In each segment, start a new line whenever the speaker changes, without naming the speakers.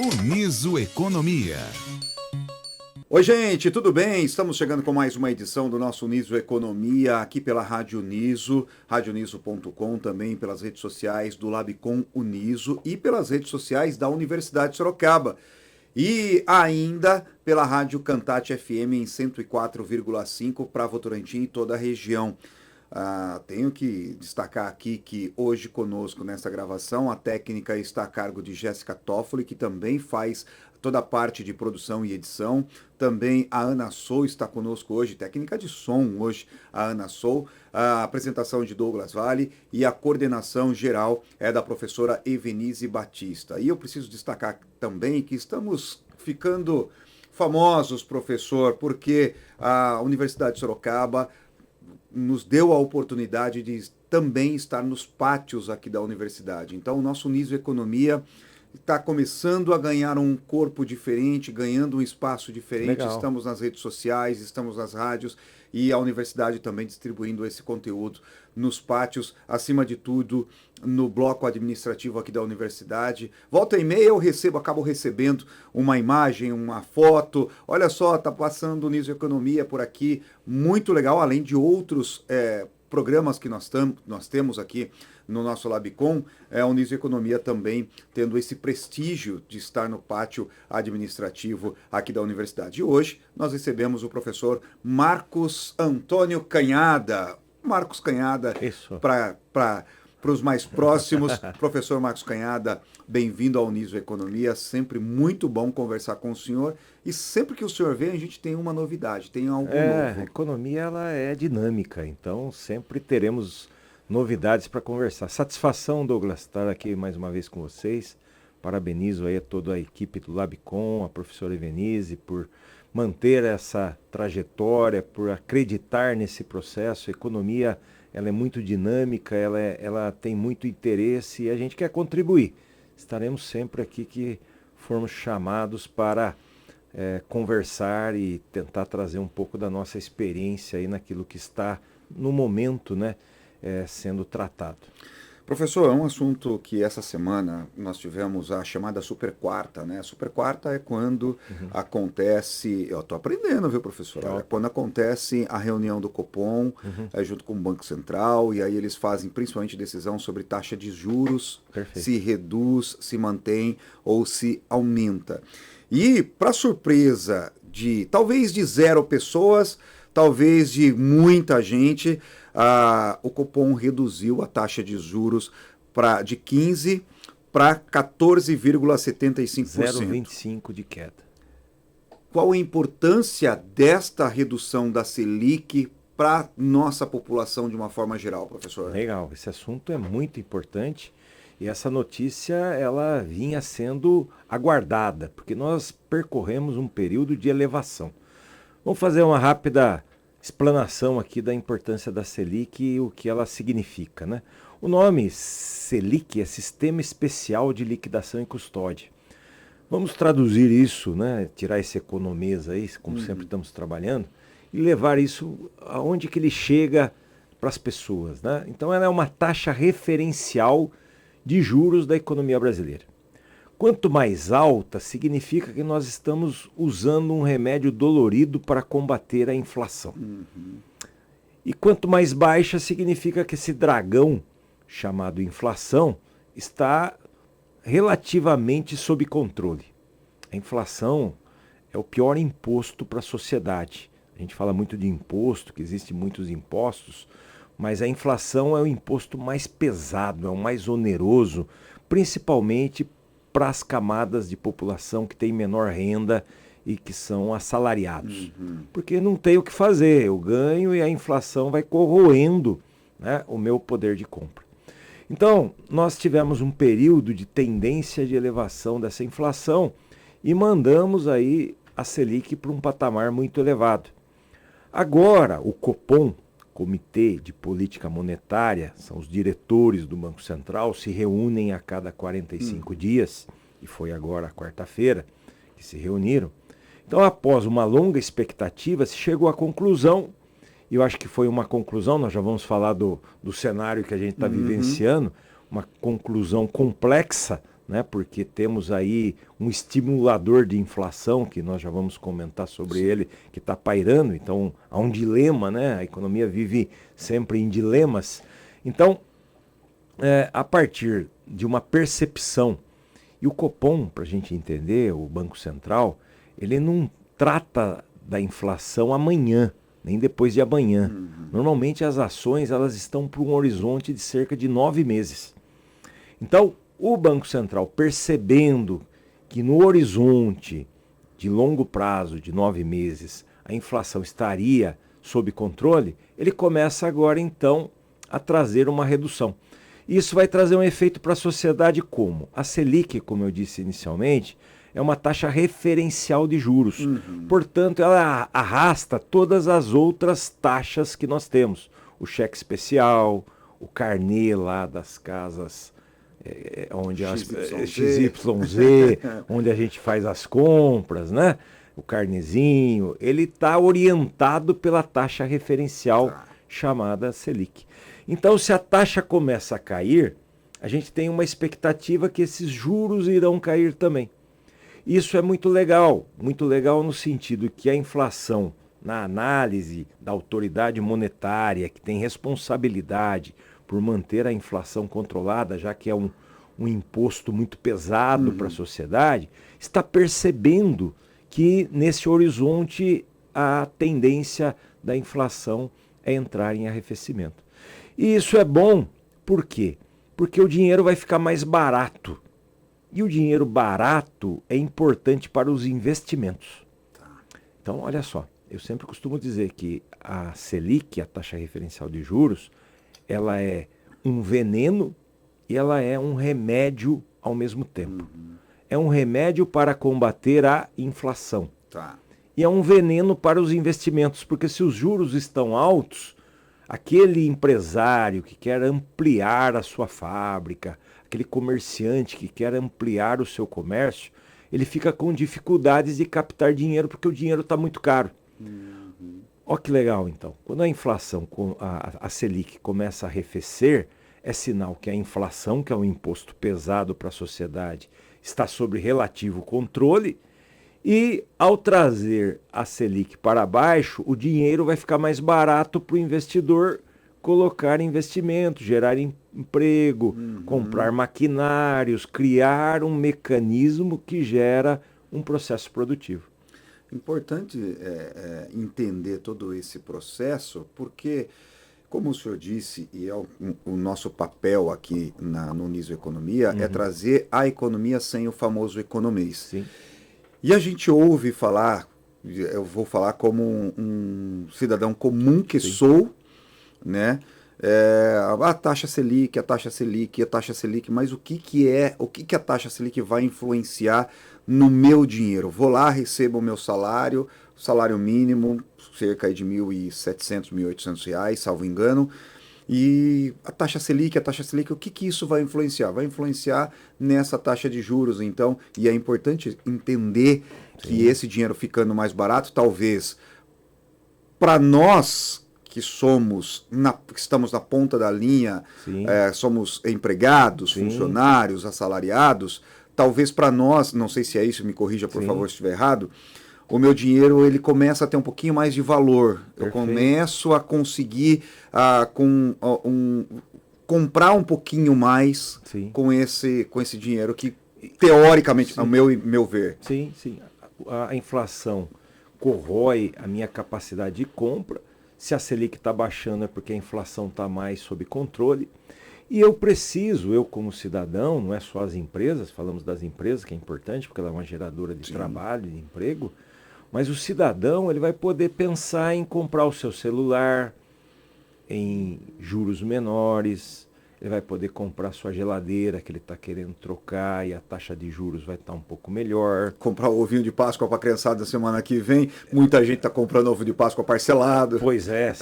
Uniso Economia.
Oi, gente, tudo bem? Estamos chegando com mais uma edição do nosso Uniso Economia, aqui pela Rádio Uniso, radioniso.com, também pelas redes sociais do Labicom Uniso e pelas redes sociais da Universidade de Sorocaba. E ainda pela Rádio Cantate FM em 104,5 para Votorantim e toda a região. Tenho que destacar aqui que hoje conosco nessa gravação a técnica está a cargo de Jéssica Toffoli, que também faz toda a parte de produção e edição. Também a Ana Sou está conosco hoje, técnica de som hoje, a Ana Sou. A apresentação de Douglas Vale e a coordenação geral é da professora Evenise Batista. E eu preciso destacar também que estamos ficando famosos, professor, porque a Universidade de Sorocaba nos deu a oportunidade de também estar nos pátios aqui da universidade. Então, o nosso Uniso Economia está começando a ganhar um corpo diferente, ganhando um espaço diferente.
Legal.
Estamos nas redes sociais, estamos nas rádios e a universidade também distribuindo esse conteúdo nos pátios, acima de tudo, no bloco administrativo aqui da universidade. Volta e meia eu acabo recebendo uma imagem, uma foto. Olha só, tá passando o Uniso Economia por aqui, muito legal, além de outros programas que nós temos aqui no nosso Labicom, a Uniso Economia também tendo esse prestígio de estar no pátio administrativo aqui da universidade. E hoje nós recebemos o professor Marcos Antônio Canhada. Marcos Canhada, para os mais próximos. Professor Marcos Canhada, bem-vindo ao Uniso Economia, sempre muito bom conversar com o senhor, e sempre que o senhor vem a gente tem uma novidade, tem algo novo.
A economia ela é dinâmica, então sempre teremos novidades para conversar. Satisfação, Douglas, estar aqui mais uma vez com vocês. Parabenizo aí a toda a equipe do Labicom, a professora Evenise, por manter essa trajetória, por acreditar nesse processo. A economia ela é muito dinâmica, ela tem muito interesse e a gente quer contribuir. Estaremos sempre aqui que formos chamados para conversar e tentar trazer um pouco da nossa experiência aí naquilo que está no momento, né, sendo tratado.
Professor, é um assunto que essa semana nós tivemos a chamada Super Quarta, né? A Super Quarta é quando acontece, eu estou aprendendo, viu, professor? É quando acontece a reunião do Copom, junto com o Banco Central, e aí eles fazem principalmente decisão sobre taxa de juros, se reduz, se mantém ou se aumenta. E, para surpresa talvez de 0 pessoas, talvez de muita gente, o Copom reduziu a taxa de juros de 15% para 14,75%.
0,25% de queda.
Qual a importância desta redução da Selic para nossa população de uma forma geral, professor?
Legal, esse assunto é muito importante e essa notícia ela vinha sendo aguardada, porque nós percorremos um período de elevação. Vamos fazer uma rápida explanação aqui da importância da Selic e o que ela significa, né? O nome Selic é Sistema Especial de Liquidação e Custódia. Vamos traduzir isso, né? Tirar esse economês aí, como sempre estamos trabalhando, e levar isso aonde que ele chega para as pessoas, né? Então ela é uma taxa referencial de juros da economia brasileira. Quanto mais alta, significa que nós estamos usando um remédio dolorido para combater a inflação. E quanto mais baixa, significa que esse dragão, chamado inflação, está relativamente sob controle. A inflação é o pior imposto para a sociedade. A gente fala muito de imposto, que existem muitos impostos, mas a inflação é o imposto mais pesado, é o mais oneroso, principalmente para as camadas de população que têm menor renda e que são assalariados. Porque não tem o que fazer, eu ganho e a inflação vai corroendo, né, o meu poder de compra. Então, nós tivemos um período de tendência de elevação dessa inflação e mandamos aí a Selic para um patamar muito elevado. Agora, o Copom, Comitê de Política Monetária, são os diretores do Banco Central, se reúnem a cada 45 dias, e foi agora a quarta-feira que se reuniram. Então, após uma longa expectativa, se chegou à conclusão, e eu acho que foi uma conclusão, nós já vamos falar do cenário que a gente está vivenciando, uma conclusão complexa, né? Porque temos aí um estimulador de inflação, que nós já vamos comentar sobre ele, que está pairando. Então, há um dilema, né? A economia vive sempre em dilemas. Então, a partir de uma percepção, e o Copom, para a gente entender, o Banco Central, ele não trata da inflação amanhã, nem depois de amanhã. Normalmente as ações elas estão para um horizonte de cerca de 9 meses. Então, o Banco Central, percebendo que no horizonte de longo prazo, de 9 meses, a inflação estaria sob controle, ele começa agora então a trazer uma redução. Isso vai trazer um efeito para a sociedade como? A Selic, como eu disse inicialmente, é uma taxa referencial de juros. Portanto, ela arrasta todas as outras taxas que nós temos. O cheque especial, o carnê lá das casas onde XYZ, onde a gente faz as compras, né? O carnezinho, ele está orientado pela taxa referencial chamada Selic. Então, se a taxa começa a cair, a gente tem uma expectativa que esses juros irão cair também. Isso é muito legal no sentido que a inflação, na análise da autoridade monetária, que tem responsabilidade por manter a inflação controlada, já que é um imposto muito pesado para a sociedade, está percebendo que nesse horizonte a tendência da inflação é entrar em arrefecimento. E isso é bom, por quê? Porque o dinheiro vai ficar mais barato. E o dinheiro barato é importante para os investimentos. Então, olha só, eu sempre costumo dizer que a Selic, a taxa referencial de juros, ela é um veneno e ela é um remédio ao mesmo tempo. É um remédio para combater a inflação. E é um veneno para os investimentos, porque se os juros estão altos, aquele empresário que quer ampliar a sua fábrica, aquele comerciante que quer ampliar o seu comércio, ele fica com dificuldades de captar dinheiro porque o dinheiro está muito caro. Olha que legal, então. Quando a inflação, a Selic começa a arrefecer, é sinal que a inflação, que é um imposto pesado para a sociedade, está sob relativo controle. E ao trazer a Selic para baixo, o dinheiro vai ficar mais barato para o investidor colocar investimento, gerar emprego, comprar maquinários, criar um mecanismo que gera um processo produtivo.
Importante entender todo esse processo, porque, como o senhor disse, e é o nosso papel aqui no Niso Economia, é trazer a economia sem o famoso economês.
Sim.
E a gente ouve falar, eu vou falar como um cidadão comum que sou, né? A taxa Selic, a taxa Selic, a taxa Selic, mas o que a taxa Selic vai influenciar no meu dinheiro? Vou lá, recebo o meu salário mínimo, cerca de R$ 1.700, R$ 1.800, salvo engano. E a taxa Selic, o que isso vai influenciar? Vai influenciar nessa taxa de juros, então, e é importante entender que esse dinheiro ficando mais barato, talvez, para nós que estamos na ponta da linha, somos empregados, funcionários, assalariados, talvez para nós, não sei se é isso, me corrija por favor se estiver errado, o meu dinheiro ele começa a ter um pouquinho mais de valor. Perfeito. Eu começo a conseguir comprar um pouquinho mais com esse dinheiro que, teoricamente, ao meu ver.
Sim. A inflação corrói a minha capacidade de compra. Se a Selic está baixando é porque a inflação está mais sob controle. E eu como cidadão, não é só as empresas, falamos das empresas, que é importante, porque ela é uma geradora de trabalho, de emprego, mas o cidadão ele vai poder pensar em comprar o seu celular em juros menores, ele vai poder comprar sua geladeira que ele está querendo trocar e a taxa de juros vai estar um pouco melhor.
Comprar o ovinho de Páscoa para a criançada na semana que vem, muita gente está comprando ovo de Páscoa parcelado.
Pois é,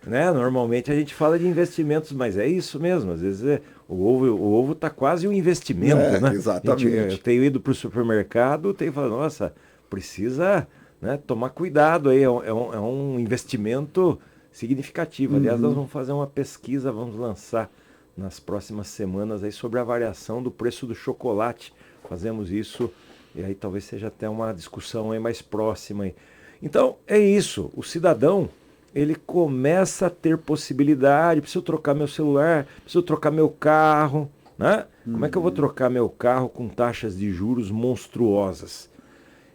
né? Normalmente a gente fala de investimentos, mas é isso mesmo, às vezes o ovo está quase um investimento, né?
Exatamente.
Eu tenho ido para o supermercado, tenho falado, nossa, precisa, né, tomar cuidado aí, é um investimento significativo. Aliás, nós vamos fazer uma pesquisa, vamos lançar nas próximas semanas aí sobre a variação do preço do chocolate. Fazemos isso e aí talvez seja até uma discussão aí mais próxima aí. Então é isso, o cidadão ele começa a ter possibilidade, preciso trocar meu celular, preciso trocar meu carro, né? Como é que eu vou trocar meu carro com taxas de juros monstruosas?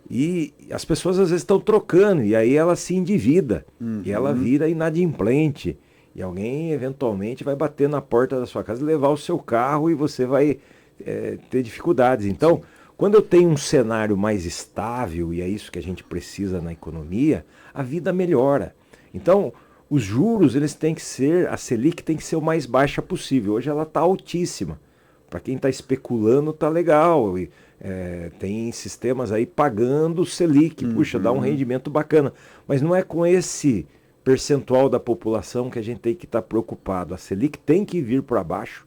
E as pessoas às vezes estão trocando, e aí ela se endivida, e ela vira inadimplente. E alguém eventualmente vai bater na porta da sua casa e levar o seu carro e você vai ter dificuldades. Então, quando eu tenho um cenário mais estável, e é isso que a gente precisa na economia, a vida melhora. Então, os juros, eles têm que ser, a Selic tem que ser o mais baixa possível. Hoje ela está altíssima. Para quem está especulando, está legal. E, tem sistemas aí pagando Selic. Puxa, dá um rendimento bacana. Mas não é com esse percentual da população que a gente tem que estar preocupado. A Selic tem que vir para baixo.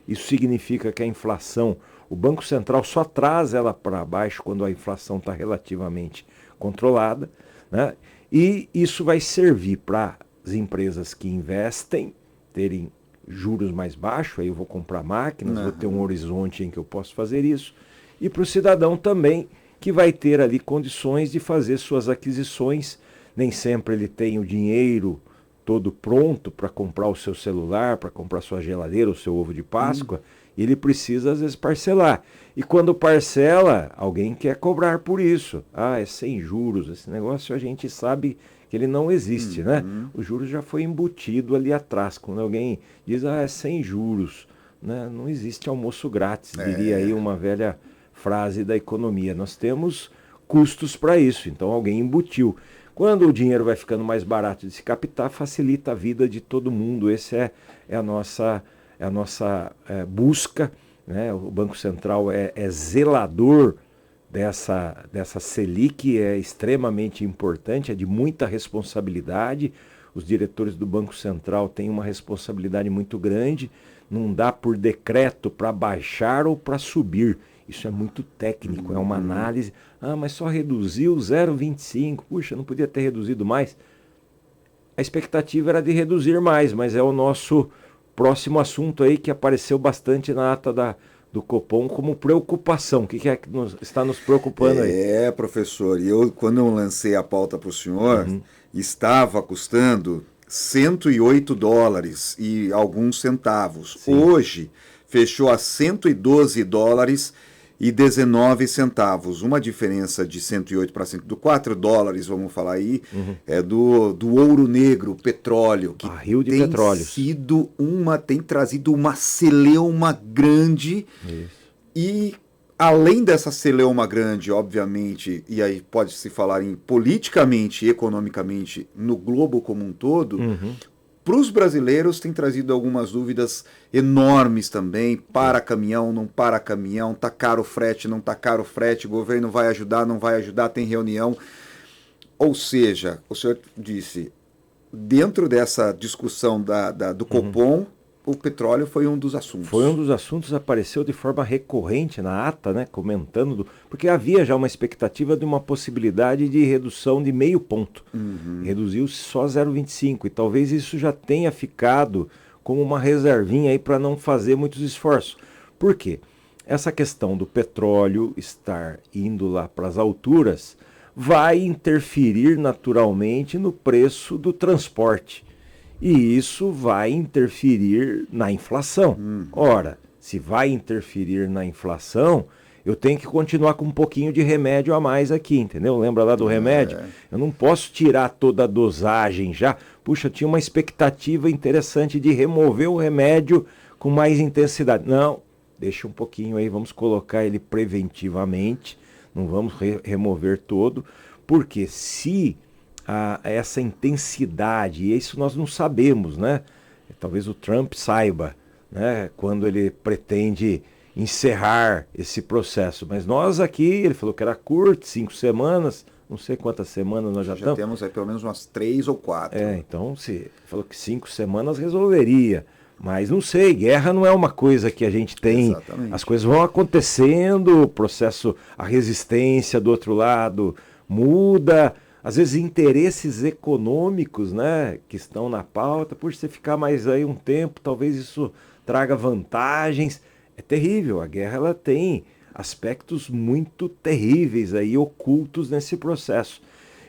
Isso significa que a inflação, o Banco Central só traz ela para baixo quando a inflação está relativamente controlada, né? E isso vai servir para as empresas que investem terem juros mais baixos, aí eu vou comprar máquinas, vou ter um horizonte em que eu posso fazer isso, e para o cidadão também, que vai ter ali condições de fazer suas aquisições. Nem sempre ele tem o dinheiro todo pronto para comprar o seu celular, para comprar sua geladeira, o seu ovo de Páscoa, e ele precisa às vezes parcelar. E quando parcela, alguém quer cobrar por isso. É sem juros, esse negócio a gente sabe que ele não existe, né? O juros já foi embutido ali atrás. Quando alguém diz, é sem juros, né? Não existe almoço grátis, diria aí uma velha frase da economia. Nós temos custos para isso, então alguém embutiu. Quando o dinheiro vai ficando mais barato de se captar, facilita a vida de todo mundo. Essa é a nossa busca, né? O Banco Central é zelador dessa Selic, é extremamente importante, é de muita responsabilidade. Os diretores do Banco Central têm uma responsabilidade muito grande. Não dá por decreto para baixar ou para subir. Isso é muito técnico, é uma análise. Mas só reduziu 0,25. Puxa, não podia ter reduzido mais. A expectativa era de reduzir mais, mas é o nosso próximo assunto aí que apareceu bastante na ata do Copom como preocupação. O que é que está nos preocupando aí?
Professor, quando eu lancei a pauta para o senhor, estava custando $108 e alguns centavos.
Sim.
Hoje fechou a $112 e 19 centavos. Uma diferença de 108 para 104 dólares, vamos falar aí, é do ouro negro, petróleo, que
barril de petróleo.
Tem trazido uma celeuma grande.
Isso.
E além dessa celeuma grande, obviamente, e aí pode-se falar em politicamente e economicamente no globo como um todo, para os brasileiros tem trazido algumas dúvidas enormes também. Para caminhão, não para caminhão, tá caro o frete, não tá caro o frete, o governo vai ajudar, não vai ajudar, tem reunião. Ou seja, o senhor disse, dentro dessa discussão do Copom, o petróleo foi um dos assuntos.
Foi um dos assuntos, apareceu de forma recorrente na ata, né, comentando, porque havia já uma expectativa de uma possibilidade de redução de meio ponto. Reduziu-se só 0,25 e talvez isso já tenha ficado como uma reservinha aí para não fazer muitos esforços. Por quê? Essa questão do petróleo estar indo lá para as alturas vai interferir naturalmente no preço do transporte. E isso vai interferir na inflação. Ora, se vai interferir na inflação, eu tenho que continuar com um pouquinho de remédio a mais aqui, entendeu? Lembra lá do remédio? Eu não posso tirar toda a dosagem já. Puxa, eu tinha uma expectativa interessante de remover o remédio com mais intensidade. Não, deixa um pouquinho aí, vamos colocar ele preventivamente, não vamos remover todo, porque se essa intensidade, e isso nós não sabemos, né? Talvez o Trump saiba, né? Quando ele pretende encerrar esse processo. Mas nós aqui, ele falou que era curto, 5 semanas, não sei quantas semanas nós já estamos.
Já temos aí pelo menos umas 3 ou 4.
Então, se falou que 5 semanas resolveria. Mas não sei, guerra não é uma coisa que a gente tem.
Exatamente.
As coisas vão acontecendo, o processo, a resistência do outro lado muda. Às vezes interesses econômicos, né, que estão na pauta, por você ficar mais aí um tempo, talvez isso traga vantagens. É terrível, a guerra ela tem aspectos muito terríveis aí ocultos nesse processo.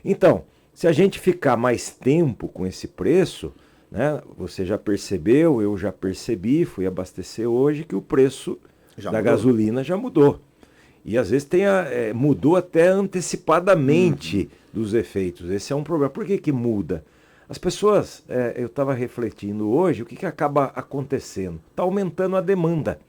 Então, se a gente ficar mais tempo com esse preço, né, você já percebeu, eu já percebi, fui abastecer hoje, que o preço da gasolina já mudou. E às vezes mudou até antecipadamente dos efeitos. Esse é um problema. Por que que muda? As pessoas, eu estava refletindo hoje, o que acaba acontecendo? Está aumentando a demanda.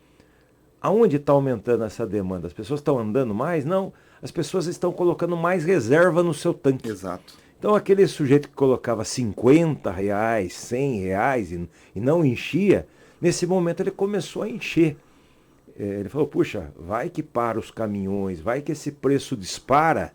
Aonde está aumentando essa demanda? As pessoas estão andando mais? Não. As pessoas estão colocando mais reserva no seu tanque.
Exato.
Então aquele sujeito que colocava R$50, R$100 e não enchia, nesse momento ele começou a encher. Ele falou, puxa, vai que para os caminhões, vai que esse preço dispara.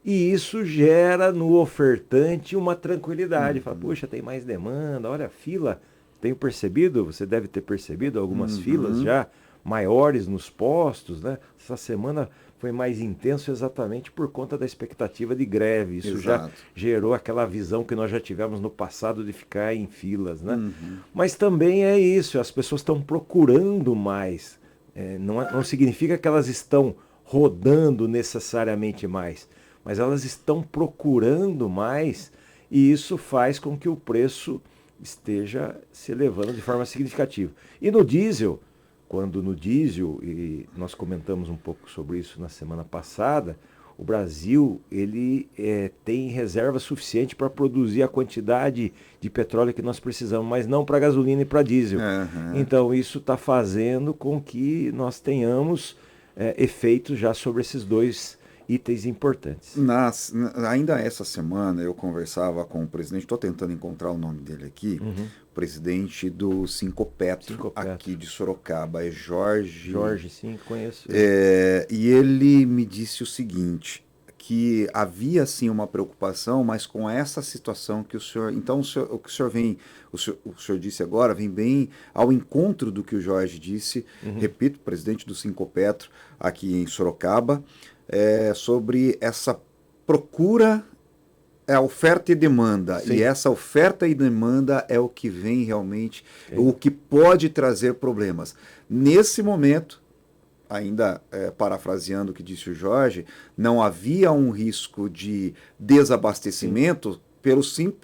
E isso gera no ofertante uma tranquilidade. Fala, puxa, tem mais demanda, olha a fila. Tenho percebido, você deve ter percebido algumas filas já maiores nos postos, né? Essa semana foi mais intenso exatamente por conta da expectativa de greve. Isso já gerou aquela visão que nós já tivemos no passado de ficar em filas, né? Mas também é isso, as pessoas estão procurando mais. Não significa que elas estão rodando necessariamente mais, mas elas estão procurando mais e isso faz com que o preço esteja se elevando de forma significativa. E no diesel, e nós comentamos um pouco sobre isso na semana passada, o Brasil ele tem reserva suficiente para produzir a quantidade de petróleo que nós precisamos, mas não para gasolina e para diesel. Então isso está fazendo com que nós tenhamos efeitos já sobre esses dois itens importantes.
Ainda essa semana eu conversava com o presidente, estou tentando encontrar o nome dele aqui, presidente do Sincopetro, aqui de Sorocaba, é Jorge.
Jorge, sim, conheço.
E ele me disse o seguinte, que havia sim uma preocupação, mas com essa situação que o senhor... Então o que o senhor disse agora vem bem ao encontro do que o Jorge disse, repito, presidente do Sincopetro aqui em Sorocaba, sobre essa procura, oferta e demanda. Sim. E essa oferta e demanda é o que vem realmente, o que pode trazer problemas. Nesse momento, ainda parafraseando o que disse o Jorge, não havia um risco de desabastecimento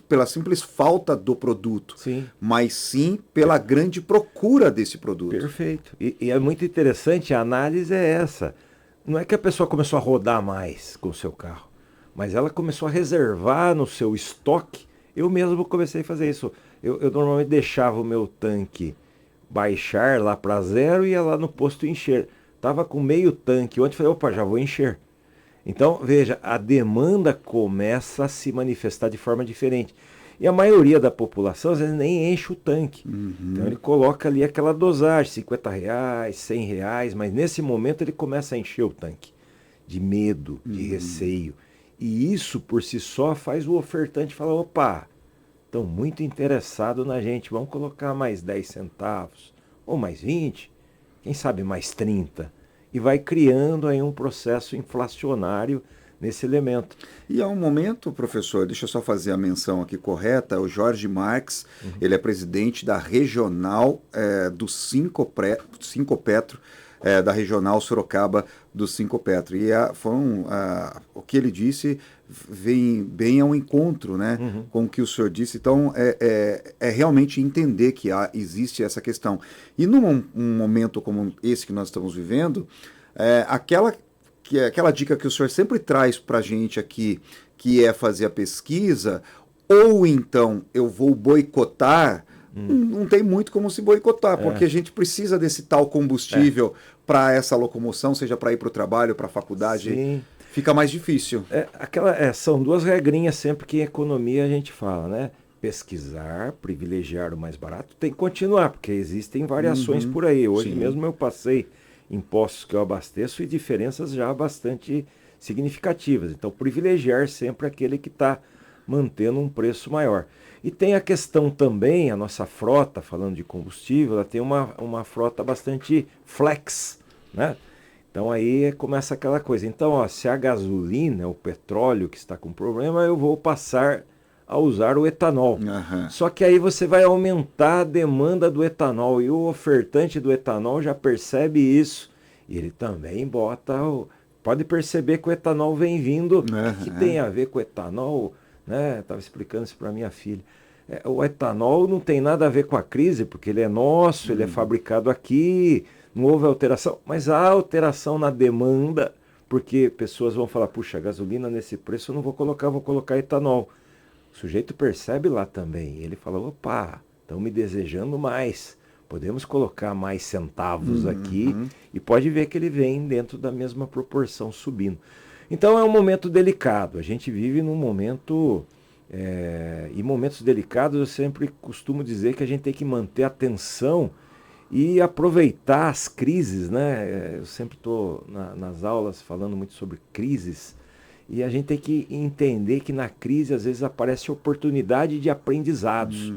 pela simples falta do produto, mas sim pela grande procura desse produto.
Perfeito. E é muito interessante, a análise é essa. Não é que a pessoa começou a rodar mais com o seu carro, mas ela começou a reservar no seu estoque. Eu mesmo comecei a fazer isso. Eu normalmente deixava o meu tanque baixar lá para zero e ia lá no posto encher. Estava com meio tanque. Ontem falei, opa, já vou encher. Então, veja, a demanda começa a se manifestar de forma diferente. E a maioria da população, às vezes, nem enche o tanque. Então, ele coloca ali aquela dosagem, R$50, R$100, mas nesse momento ele começa a encher o tanque. De medo, de receio. E isso, por si só, faz o ofertante falar, opa, estão muito interessados na gente, vamos colocar mais 10 centavos, ou mais 20, quem sabe mais 30. E vai criando aí um processo inflacionário nesse elemento.
E há um momento, professor, deixa eu só fazer a menção aqui correta, o Jorge Marques, ele é presidente da regional do Sincopetro, da regional Sorocaba do Sincopetro. E o que ele disse vem bem ao encontro, né, com o que o senhor disse. Então, é realmente entender que existe essa questão. E num momento como esse que nós estamos vivendo, aquela dica que o senhor sempre traz para a gente aqui, que é fazer a pesquisa, ou então eu vou boicotar, não tem muito como se boicotar, porque a gente precisa desse tal combustível para essa locomoção, seja para ir para o trabalho, para a faculdade. Sim. Fica mais difícil.
São duas regrinhas sempre que em economia a gente fala, né? Pesquisar, privilegiar o mais barato, tem que continuar, porque existem variações por aí. Hoje mesmo eu passei em postos que eu abasteço e diferenças já bastante significativas. Então, privilegiar sempre aquele que está mantendo um preço maior. E tem a questão também, a nossa frota, falando de combustível, ela tem uma frota bastante flex, né? Então aí começa aquela coisa. Então, se a gasolina, o petróleo que está com problema, eu vou passar a usar o etanol.
Aham.
Só que aí você vai aumentar a demanda do etanol e o ofertante do etanol já percebe isso e ele também bota o... Pode perceber que o etanol vem vindo. O que tem a ver com o etanol? Né? Estava explicando isso para minha filha. O etanol não tem nada a ver com a crise, porque ele é nosso, ele é fabricado aqui, não houve alteração, mas há alteração na demanda, porque pessoas vão falar, puxa, gasolina nesse preço eu não vou colocar etanol. O sujeito percebe lá também, ele fala, opa, estão me desejando mais, podemos colocar mais centavos aqui, e pode ver que ele vem dentro da mesma proporção subindo. Então é um momento delicado, a gente vive num momento... em momentos delicados eu sempre costumo dizer que a gente tem que manter a atenção e aproveitar as crises, né? Eu sempre estou nas aulas falando muito sobre crises e a gente tem que entender que na crise às vezes aparece oportunidade de aprendizados.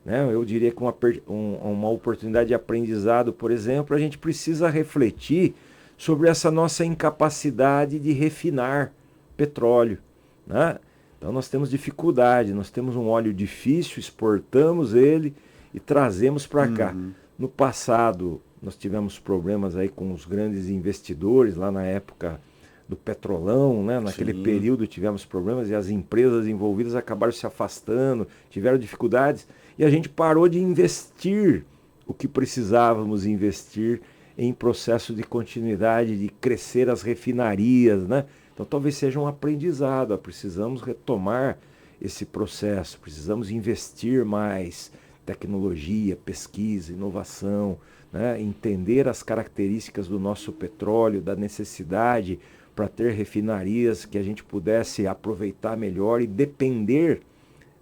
Né? Eu diria que uma oportunidade de aprendizado, por exemplo, a gente precisa refletir sobre essa nossa incapacidade de refinar petróleo, né? Então nós temos dificuldade, nós temos um óleo difícil, exportamos ele e trazemos para cá. No passado nós tivemos problemas aí com os grandes investidores, lá na época do petrolão, né? Naquele período tivemos problemas e as empresas envolvidas acabaram se afastando, tiveram dificuldades e a gente parou de investir o que precisávamos investir em processo de continuidade, de crescer as refinarias, né? Então talvez seja um aprendizado, precisamos retomar esse processo, precisamos investir mais tecnologia, pesquisa, inovação, né? Entender as características do nosso petróleo, da necessidade para ter refinarias que a gente pudesse aproveitar melhor e depender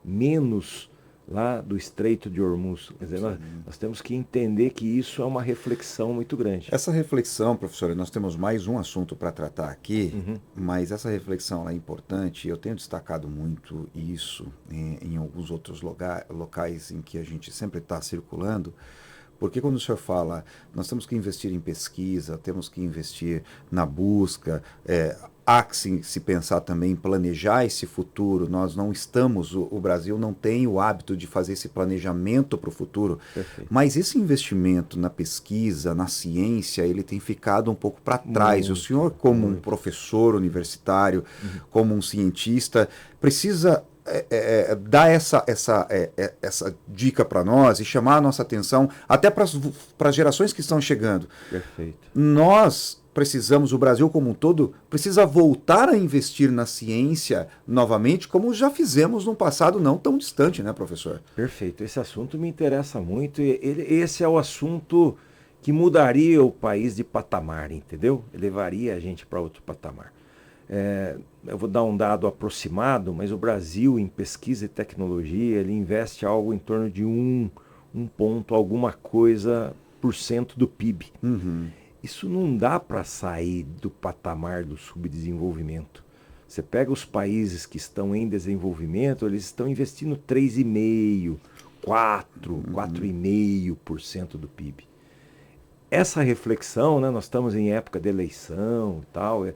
menos lá do Estreito de Hormuz. Quer dizer, nós temos que entender que isso é uma reflexão muito grande.
Essa reflexão, professora, nós temos mais um assunto para tratar aqui, mas essa reflexão ela é importante. Eu tenho destacado muito isso em alguns outros locais em que a gente sempre está circulando, porque quando o senhor fala, nós temos que investir em pesquisa, temos que investir na busca, há que se pensar também em planejar esse futuro. Nós não estamos, o Brasil não tem o hábito de fazer esse planejamento para o futuro.
Perfeito.
Mas esse investimento na pesquisa, na ciência, ele tem ficado um pouco para trás. O senhor, como um professor universitário, como um cientista, precisa dar essa dica para nós e chamar a nossa atenção até para as gerações que estão chegando.
Perfeito.
Nós precisamos, o Brasil como um todo, precisa voltar a investir na ciência novamente, como já fizemos num passado não tão distante, né, professor?
Perfeito. Esse assunto me interessa muito. Esse é o assunto que mudaria o país de patamar, entendeu? Elevaria a gente para outro patamar. Eu vou dar um dado aproximado, mas o Brasil, em pesquisa e tecnologia, ele investe algo em torno de um ponto, alguma coisa, por cento do PIB. Isso não dá para sair do patamar do subdesenvolvimento. Você pega os países que estão em desenvolvimento, eles estão investindo 3,5%, 4,5% do PIB. Essa reflexão, né, nós estamos em época de eleição e tal,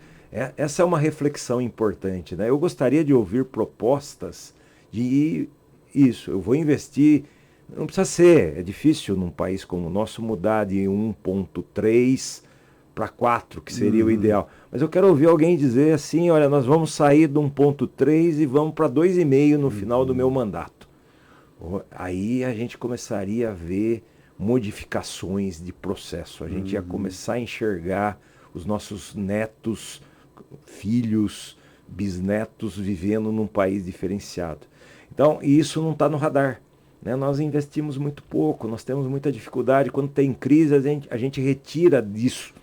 essa é uma reflexão importante, né? Eu gostaria de ouvir propostas de isso, eu vou investir, não precisa ser, é difícil num país como o nosso mudar de 1,3 para 4, que seria o ideal. Mas eu quero ouvir alguém dizer assim, olha, nós vamos sair de 1,3 e vamos para 2,5 no final do meu mandato. Aí a gente começaria a ver modificações de processo, a gente ia começar a enxergar os nossos netos, filhos, bisnetos vivendo num país diferenciado. Então, isso não está no radar. Né? Nós investimos muito pouco, nós temos muita dificuldade. Quando tem crise, a gente retira disso.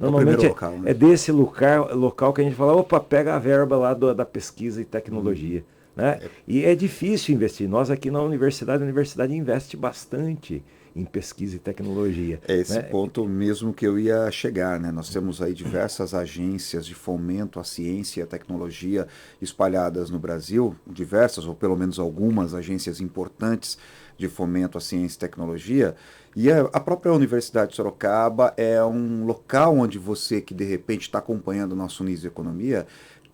Normalmente
local, né?
É desse local que a gente fala, opa, pega a verba lá da pesquisa e tecnologia. Né? E é difícil investir. Nós aqui na universidade, a universidade investe bastante em pesquisa e tecnologia.
É esse
né?
ponto mesmo que eu ia chegar, né? Nós temos aí diversas agências de fomento à ciência e à tecnologia espalhadas no Brasil, diversas, ou pelo menos algumas agências importantes de fomento à ciência e tecnologia, e a própria Universidade de Sorocaba é um local onde você que de repente está acompanhando o nosso Niso Economia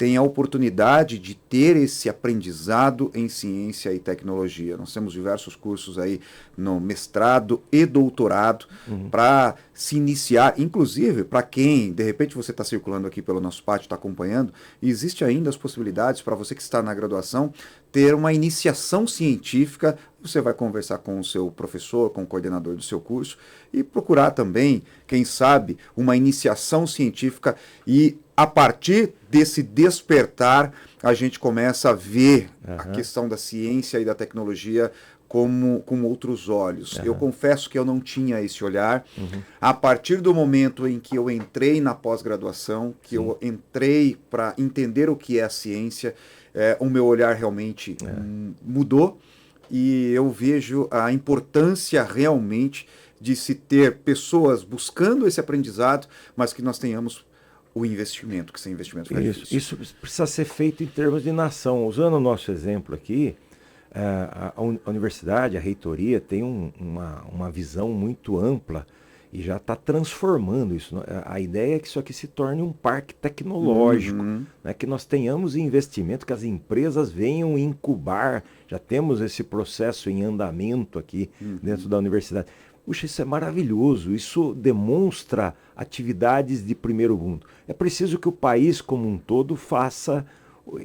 tem a oportunidade de ter esse aprendizado em ciência e tecnologia. Nós temos diversos cursos aí no mestrado e doutorado para se iniciar, inclusive para quem, de repente você está circulando aqui pelo nosso pátio, está acompanhando, existe ainda as possibilidades para você que está na graduação ter uma iniciação científica. Você vai conversar com o seu professor, com o coordenador do seu curso e procurar também, quem sabe, uma iniciação científica, e a partir desse despertar a gente começa a ver a questão da ciência e da tecnologia com outros olhos. Eu confesso que eu não tinha esse olhar. A partir do momento em que eu entrei na pós-graduação, que eu entrei para entender o que é a ciência, o meu olhar realmente mudou, e eu vejo a importância realmente de se ter pessoas buscando esse aprendizado, mas que nós tenhamos o investimento, que sem investimento fica difícil.
Isso precisa ser feito em termos de nação. Usando o nosso exemplo aqui, a universidade, a reitoria, tem uma visão muito ampla e já está transformando isso. A ideia é que isso aqui se torne um parque tecnológico, né? Que nós tenhamos investimento, que as empresas venham incubar. Já temos esse processo em andamento aqui dentro da universidade. Puxa, isso é maravilhoso, isso demonstra atividades de primeiro mundo. É preciso que o país como um todo faça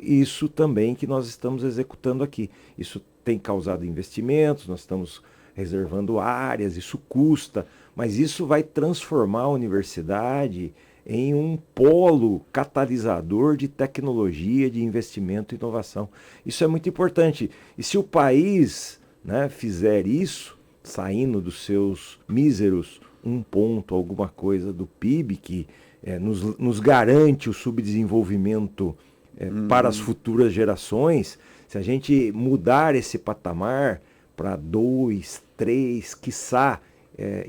isso também que nós estamos executando aqui. Isso tem causado investimentos, nós estamos reservando áreas, isso custa, mas isso vai transformar a universidade em um polo catalisador de tecnologia, de investimento e inovação. Isso é muito importante. E se o país, né, fizer isso, saindo dos seus míseros 1 ponto, alguma coisa do PIB, que nos garante o subdesenvolvimento para as futuras gerações, se a gente mudar esse patamar para 2, 3, quiçá,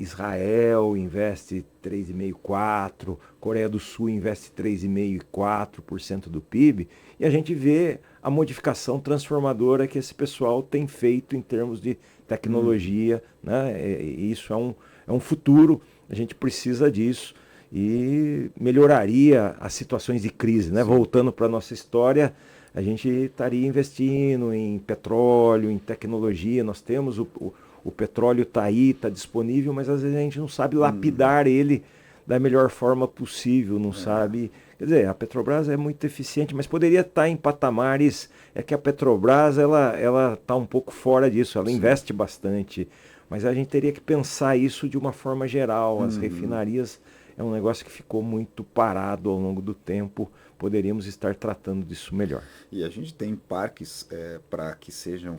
Israel investe 3,5%, 4%, Coreia do Sul investe 3,5% e 4% do PIB, e a gente vê a modificação transformadora que esse pessoal tem feito em termos de tecnologia, né? Isso é um futuro, a gente precisa disso e melhoraria as situações de crise, né? Voltando para a nossa história, a gente estaria investindo em petróleo, em tecnologia. Nós temos o petróleo está aí, está disponível, mas às vezes a gente não sabe lapidar ele da melhor forma possível, não sabe. Quer dizer, a Petrobras é muito eficiente, mas poderia estar em patamares. É que a Petrobras ela está um pouco fora disso, ela investe bastante, mas a gente teria que pensar isso de uma forma geral. As refinarias é um negócio que ficou muito parado ao longo do tempo. Poderíamos estar tratando disso melhor.
E a gente tem parques para que seja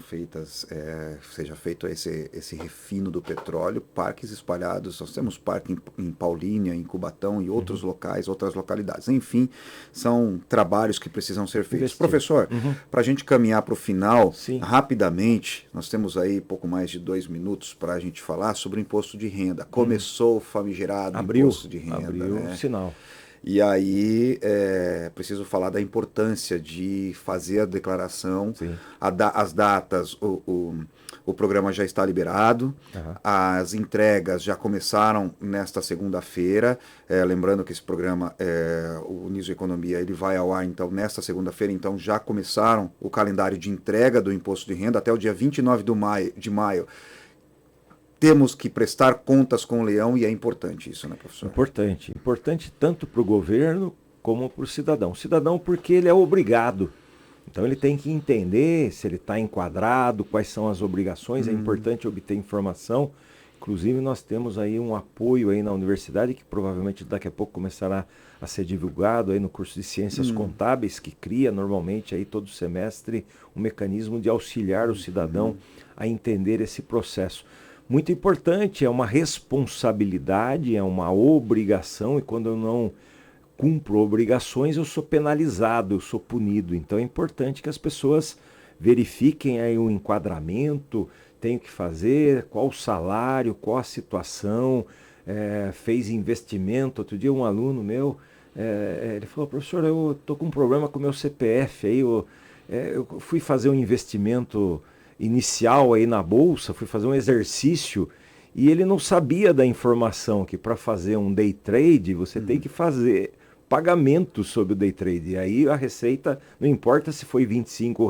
feito esse refino do petróleo, parques espalhados. Nós temos parque em Paulínia, em Cubatão e outros locais, outras localidades. Enfim, são trabalhos que precisam ser feitos. Professor, para a gente caminhar para o final, rapidamente, nós temos aí pouco mais de 2 minutos para a gente falar sobre o imposto de renda. Começou o famigerado imposto de renda.
Abriu o sinal.
E aí, preciso falar da importância de fazer a declaração, as datas, o programa já está liberado, as entregas já começaram nesta segunda-feira, lembrando que esse programa, o Niso Economia, ele vai ao ar então nesta segunda-feira, então já começaram o calendário de entrega do imposto de renda até o dia 29 de maio. Temos que prestar contas com o leão e é importante isso, né, professor?
Importante. Importante tanto para o governo como para o cidadão. O cidadão porque ele é obrigado. Então ele tem que entender se ele está enquadrado, quais são as obrigações, é importante obter informação. Inclusive nós temos aí um apoio aí na universidade que provavelmente daqui a pouco começará a ser divulgado aí no curso de Ciências Contábeis, que cria normalmente aí todo semestre um mecanismo de auxiliar o cidadão a entender esse processo. Muito importante, é uma responsabilidade, é uma obrigação, e quando eu não cumpro obrigações, eu sou penalizado, eu sou punido. Então é importante que as pessoas verifiquem aí o enquadramento, tem que fazer, qual o salário, qual a situação, fez investimento. Outro dia um aluno meu, ele falou, professor, eu estou com um problema com o meu CPF, aí eu fui fazer um investimento inicial aí na bolsa, fui fazer um exercício e ele não sabia da informação que para fazer um day trade você tem que pagamento sobre o day trade. E aí a receita, não importa se foi R$ 25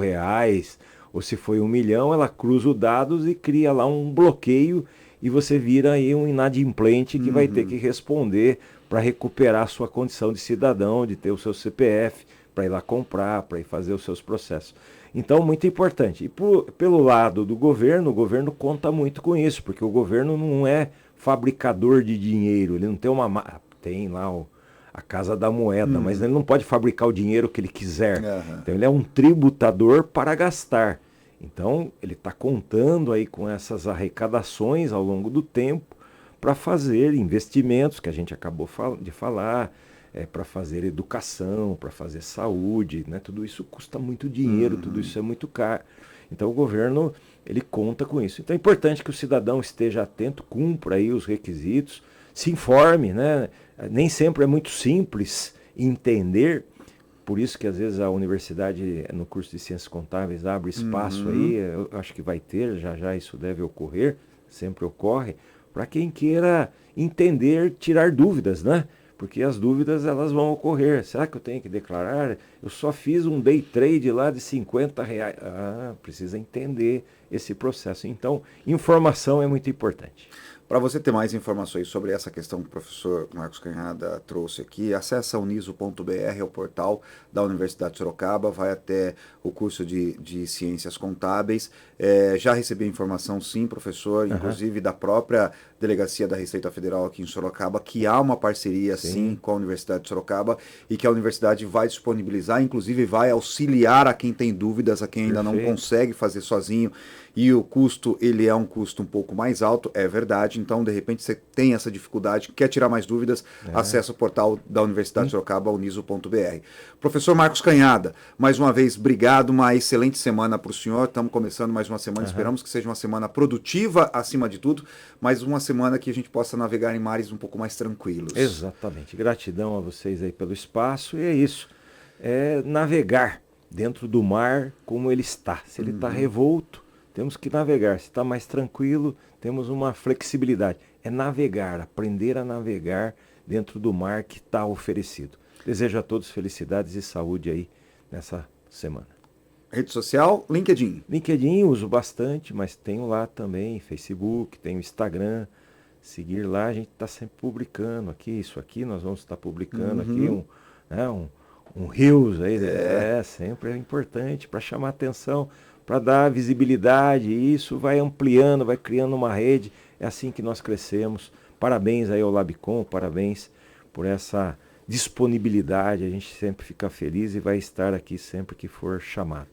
ou se foi 1 milhão, ela cruza os dados e cria lá um bloqueio e você vira aí um inadimplente que vai ter que responder para recuperar a sua condição de cidadão, de ter o seu CPF, para ir lá comprar, para ir fazer os seus processos. Então, muito importante. E pelo lado do governo, o governo conta muito com isso, porque o governo não é fabricador de dinheiro, ele não tem tem lá a Casa da Moeda, mas ele não pode fabricar o dinheiro que ele quiser. Então, ele é um tributador para gastar. Então, ele está contando aí com essas arrecadações ao longo do tempo para fazer investimentos, que a gente acabou de falar, para fazer educação, para fazer saúde, né? Tudo isso custa muito dinheiro, tudo isso é muito caro. Então o governo, ele conta com isso. Então é importante que o cidadão esteja atento, cumpra aí os requisitos, se informe, né? Nem sempre é muito simples entender, por isso que às vezes a universidade, no curso de Ciências Contábeis, abre espaço aí, eu acho que vai ter, já isso deve ocorrer, sempre ocorre, para quem queira entender, tirar dúvidas, né? Porque as dúvidas elas vão ocorrer. Será que eu tenho que declarar? Eu só fiz um day trade lá de R$ 50. Precisa entender esse processo. Então, informação é muito importante.
Para você ter mais informações sobre essa questão que o professor Marcos Canhada trouxe aqui, acesse uniso.br, é o portal da Universidade de Sorocaba, vai até o curso de Ciências Contábeis. Já recebi informação, sim, professor, inclusive da própria Delegacia da Receita Federal aqui em Sorocaba, que há uma parceria, sim, com a Universidade de Sorocaba e que a universidade vai disponibilizar, inclusive vai auxiliar a quem tem dúvidas, a quem ainda não consegue fazer sozinho. E o custo, ele é um custo um pouco mais alto, é verdade. Então, de repente, você tem essa dificuldade, quer tirar mais dúvidas, acessa o portal da Universidade de Sorocaba, uniso.br. Professor Marcos Canhada, mais uma vez, obrigado, uma excelente semana para o senhor. Estamos começando mais uma semana, esperamos que seja uma semana produtiva, acima de tudo, mas uma semana que a gente possa navegar em mares um pouco mais tranquilos.
Exatamente. Gratidão a vocês aí pelo espaço, e é isso. É navegar dentro do mar como ele está. Se ele está revolto, temos que navegar. Se está mais tranquilo, temos uma flexibilidade. É navegar, aprender a navegar dentro do mar que está oferecido. Desejo a todos felicidades e saúde aí nessa semana.
Rede social, LinkedIn.
LinkedIn uso bastante, mas tenho lá também Facebook, tenho Instagram. Seguir lá, a gente está sempre publicando aqui, isso aqui, nós vamos estar publicando aqui um Reels aí. Sempre é importante para chamar atenção, para dar visibilidade, e isso vai ampliando, vai criando uma rede. É assim que nós crescemos. Parabéns aí ao Labcom, parabéns por essa disponibilidade. A gente sempre fica feliz e vai estar aqui sempre que for chamado.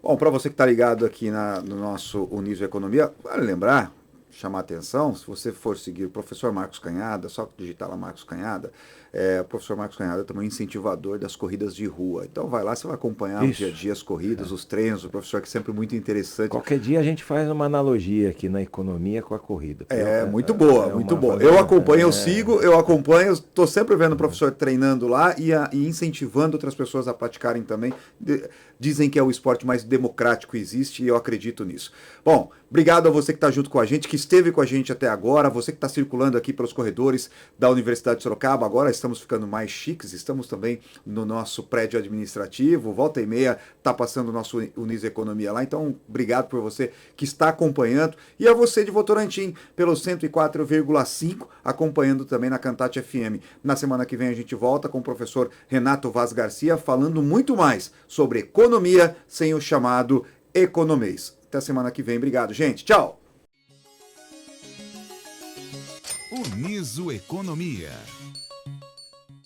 Bom, para você que está ligado aqui no nosso Uniso Economia, vale lembrar, chamar a atenção, se você for seguir o professor Marcos Canhada, só digitar lá Marcos Canhada, o professor Marcos Canhada também é incentivador das corridas de rua. Então vai lá, você vai acompanhar o dia a dia, as corridas, os treinos, o professor que é sempre muito interessante.
Qualquer dia a gente faz uma analogia aqui na economia com a corrida.
Muito boa, muito boa. Eu acompanho, eu sigo, eu acompanho, estou sempre vendo o professor treinando lá e incentivando outras pessoas a praticarem também. Dizem que é o esporte mais democrático que existe e eu acredito nisso. Bom, obrigado a você que está junto com a gente, que esteve com a gente até agora, você que está circulando aqui pelos corredores da Universidade de Sorocaba. Agora estamos ficando mais chiques, estamos também no nosso prédio administrativo, volta e meia está passando o nosso Uniso Economia lá. Então, obrigado por você que está acompanhando e a você de Votorantim pelo 104,5, acompanhando também na Cantate FM. Na semana que vem a gente volta com o professor Renato Vaz Garcia falando muito mais sobre economia sem o chamado economês. Até a semana que vem. Obrigado, gente. Tchau!
Uniso Economia.